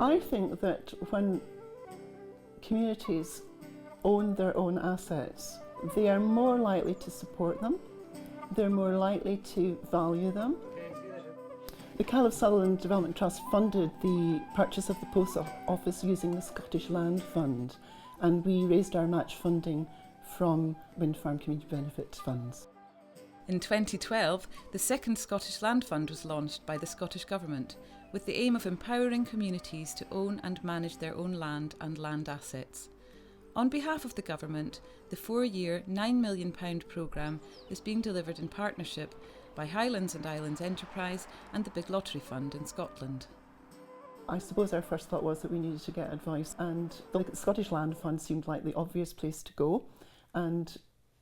I think that when communities own their own assets, they are more likely to support them, they're more likely to value them. The Sutherland Development Trust funded the purchase of the post office using the Scottish Land Fund, and we raised our match funding from wind farm community benefit funds. In 2012, the second Scottish Land Fund was launched by the Scottish Government with the aim of empowering communities to own and manage their own land and land assets. On behalf of the Government, the 4-year £9 million programme is being delivered in partnership by Highlands and Islands Enterprise and the Big Lottery Fund in Scotland. I suppose our first thought was that we needed to get advice, and the Scottish Land Fund seemed like the obvious place to go, and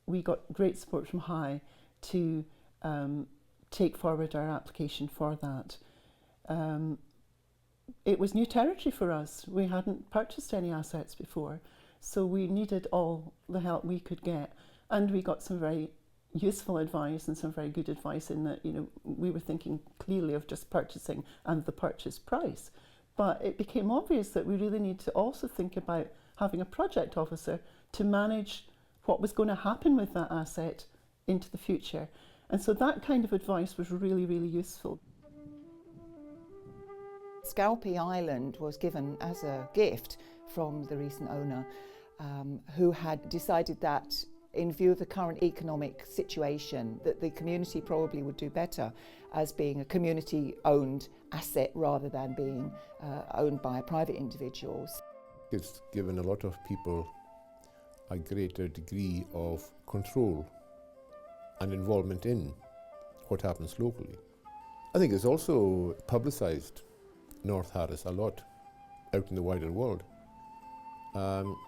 we got great support from High to take forward our application for that. It was new territory for us. We hadn't purchased any assets before, so we needed all the help we could get, and we got some very useful advice and some very good advice in that, we were thinking clearly of just purchasing and the purchase price. But it became obvious that we really need to also think about having a project officer to manage what was going to happen with that asset into the future. And so that kind of advice was really, really useful. Scalpay Island was given as a gift from the recent owner, who had decided that in view of the current economic situation, that the community probably would do better as being a community-owned asset rather than being owned by private individuals. It's given a lot of people a greater degree of control and involvement in what happens locally. I think it's also publicised North Harris a lot out in the wider world.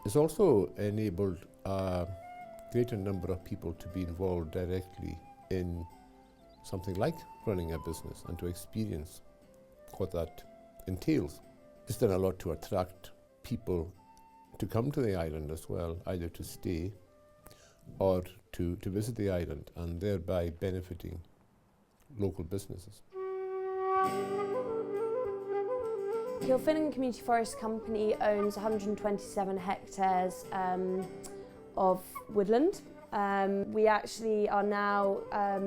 It's also enabled a greater number of people to be involved directly in something like running a business and to experience what that entails. It's done a lot to attract people to come to the island as well, either to stay or to visit the island, and thereby benefiting local businesses. KILFINAN Community Forest Company owns 127 hectares of woodland. We actually are now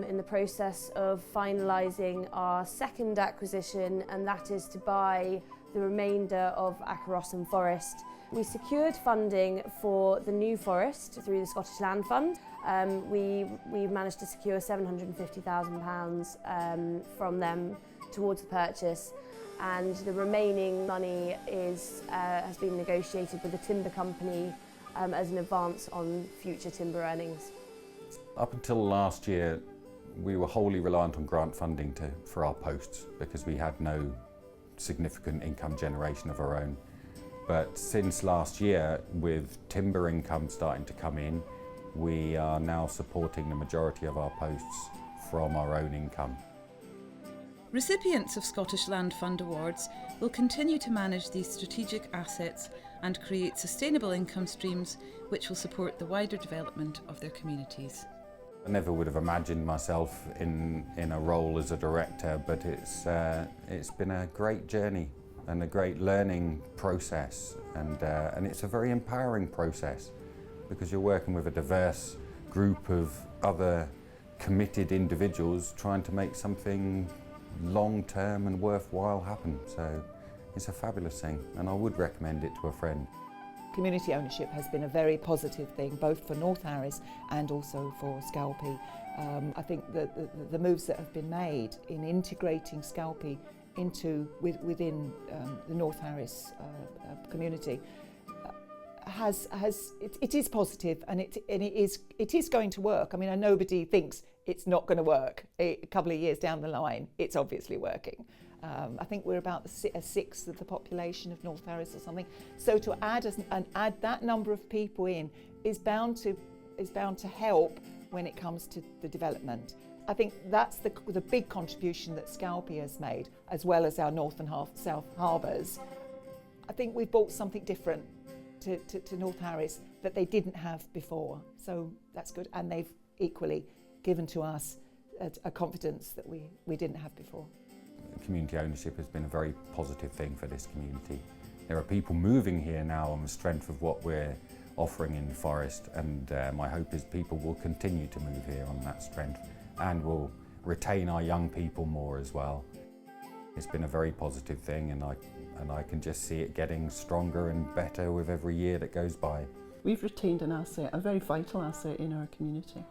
in the process of finalising our second acquisition, and that is to buy the remainder of Acherossen Forest. We secured funding for the new forest through the Scottish Land Fund. We managed to secure £750,000 from them towards the purchase, and the remaining money has been negotiated with the timber company as an advance on future timber earnings. Up until last year, we were wholly reliant on grant funding for our posts because we had no significant income generation of our own. But since last year, with timber income starting to come in, we are now supporting the majority of our posts from our own income. Recipients of Scottish Land Fund awards will continue to manage these strategic assets and create sustainable income streams which will support the wider development of their communities. I never would have imagined myself in a role as a director, but it's been a great journey and a great learning process, and it's a very empowering process because you're working with a diverse group of other committed individuals trying to make something long-term and worthwhile happen. So it's a fabulous thing, and I would recommend it to a friend. Community ownership has been a very positive thing, both for North Harris and also for Scalpay. I think that the moves that have been made in integrating Scalpay within the North Harris community it is positive, and it is going to work. I mean, nobody thinks it's not going to work. A couple of years down the line, it's obviously working. I think we're about a sixth of the population of North Harris or something. So to add that number of people in is bound to help when it comes to the development. I think that's the big contribution that Scalpay has made, as well as our north and south harbours. I think we've brought something different to North Harris that they didn't have before. So that's good, and they've equally given to us a confidence that we didn't have before. community ownership has been a very positive thing for this community. There are people moving here now on the strength of what we're offering in the forest, and my hope is people will continue to move here on that strength and will retain our young people more as well. It's been a very positive thing, and I can just see it getting stronger and better with every year that goes by. We've retained an asset, a very vital asset in our community.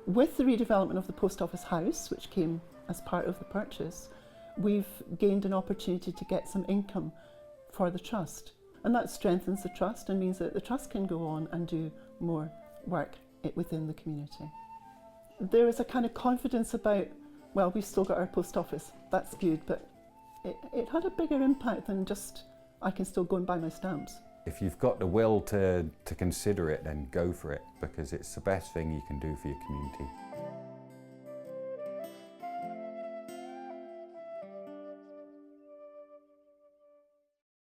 With the redevelopment of the post office house, which came as part of the purchase, we've gained an opportunity to get some income for the trust. And that strengthens the trust and means that the trust can go on and do more work within the community. There is a kind of confidence about, well, we've still got our post office, that's good, but it had a bigger impact than just, I can still go and buy my stamps. If you've got the will to consider it, then go for it, because it's the best thing you can do for your community.